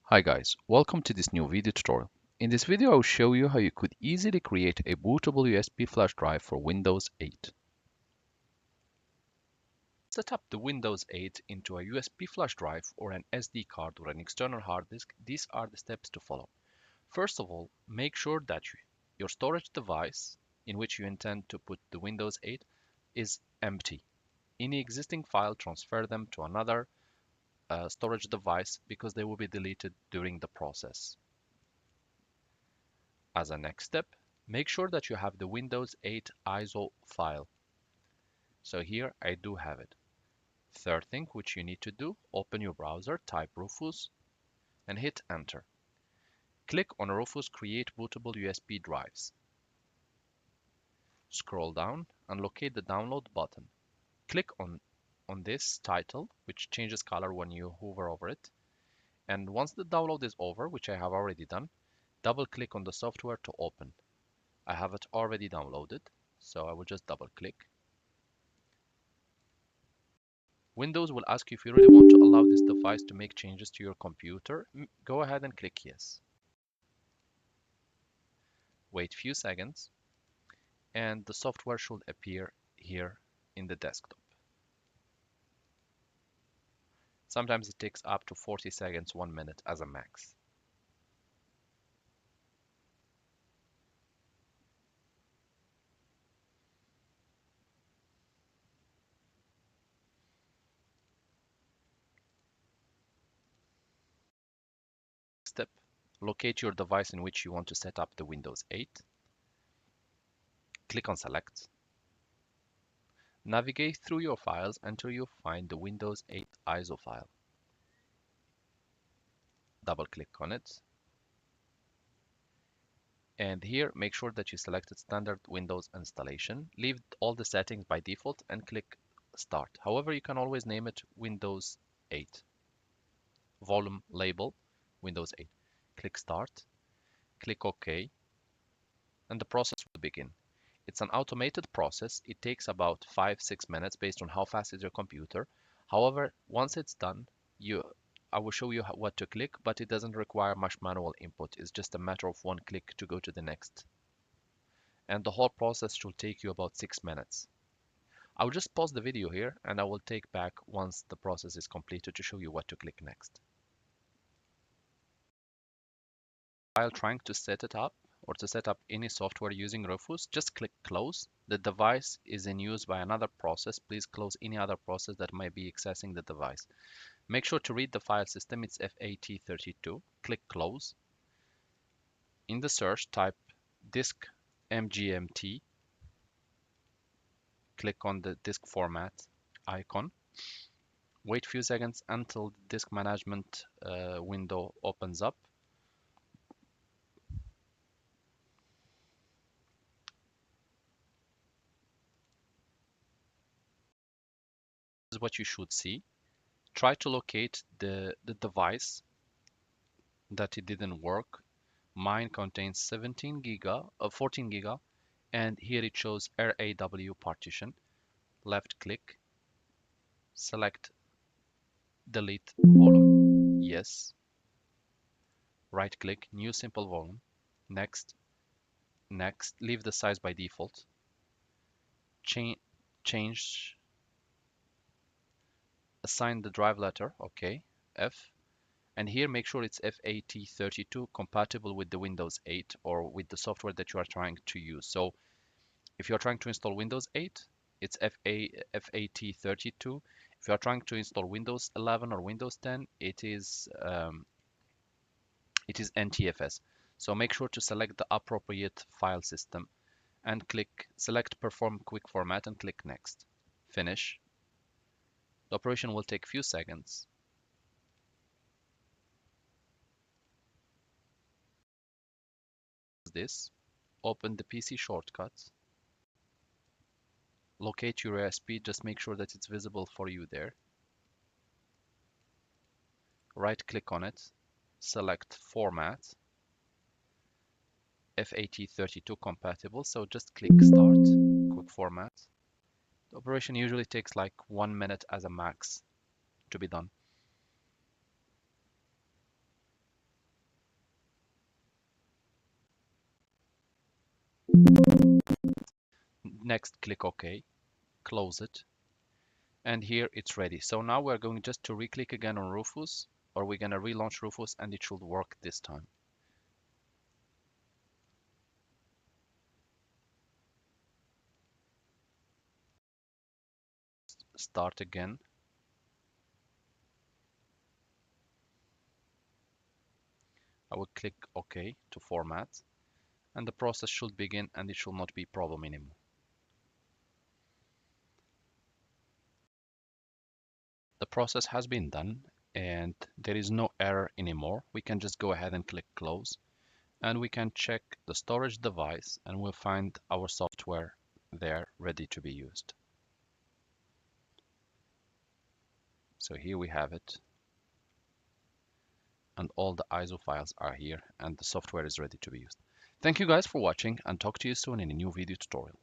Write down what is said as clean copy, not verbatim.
Hi guys, welcome to this new video tutorial. In this video I will show you how you could easily create a bootable USB flash drive for Windows 8. Set up the Windows 8 into a USB flash drive or an SD card or an external hard disk. These are the steps to follow. First of all, make sure that your storage device in which you intend to put the Windows 8 is empty. Any existing file, transfer them to another storage device because they will be deleted during the process. As a next step, make sure that you have the Windows 8 ISO file. So here I do have it. Third thing which you need to do, open your browser, type Rufus, and hit enter. Click on Rufus Create Bootable USB Drives. Scroll down and locate the download button. Click on this title, which changes color when you hover over it. And once the download is over, which I have already done, double click on the software to open. I have it already downloaded, so I will just double click. Windows will ask you if you really want to allow this device to make changes to your computer. Go ahead and click yes. Wait a few seconds, and the software should appear here in the desktop. Sometimes it takes up to 40 seconds, 1 minute as a max. Step, locate your device in which you want to set up the Windows 8. Click on select. Navigate through your files until you find the Windows 8 ISO file. Double click on it. And here, make sure that you selected standard Windows installation. Leave all the settings by default and click start. However, you can always name it Windows 8. Volume label, Windows 8. Click start, click OK, and the process will begin. It's an automated process. It takes about 5-6 minutes based on how fast is your computer. However, once it's done, I will show you what to click, but it doesn't require much manual input. It's just a matter of one click to go to the next. And the whole process should take you about 6 minutes. I will just pause the video here and I will take back once the process is completed to show you what to click next. While trying to set it up or to set up any software using Rufus, just click close. The device is in use by another process. Please close any other process that might be accessing the device. Make sure to read the file system. It's FAT32. Click close. In the search, type disk mgmt. Click on the disk format icon. Wait a few seconds until the disk management window opens up. This is what you should see. Try to locate the device that it didn't work. Mine contains 14 giga, and here it shows RAW partition. Left click, select delete volume, yes. Right click, new simple volume, next, leave the size by default. Change, assign the drive letter, okay, F. And here make sure it's FAT32 compatible with the Windows 8 or with the software that you are trying to use. So if you're trying to install Windows 8, it's FAT32. If you're trying to install Windows 11 or Windows 10, it is NTFS. So make sure to select the appropriate file system and select Perform Quick Format and click Next. Finish. The operation will take a few seconds. This, open the PC shortcuts, locate your USB, just make sure that it's visible for you there. Right click on it, select Format, FAT32 compatible, so just click Start, Quick Format. The operation usually takes like 1 minute as a max to be done. Next, click OK, close it, and here it's ready. So now we're going just to re-click again on Rufus, or we're going to relaunch Rufus, and it should work this time. Start again. I will click OK to format, and the process should begin, and it should not be a problem anymore. The process has been done, and there is no error anymore. We can just go ahead and click close, and we can check the storage device, and we'll find our software there ready to be used. So here we have it, and all the ISO files are here, and the software is ready to be used. Thank you guys for watching, and talk to you soon in a new video tutorial.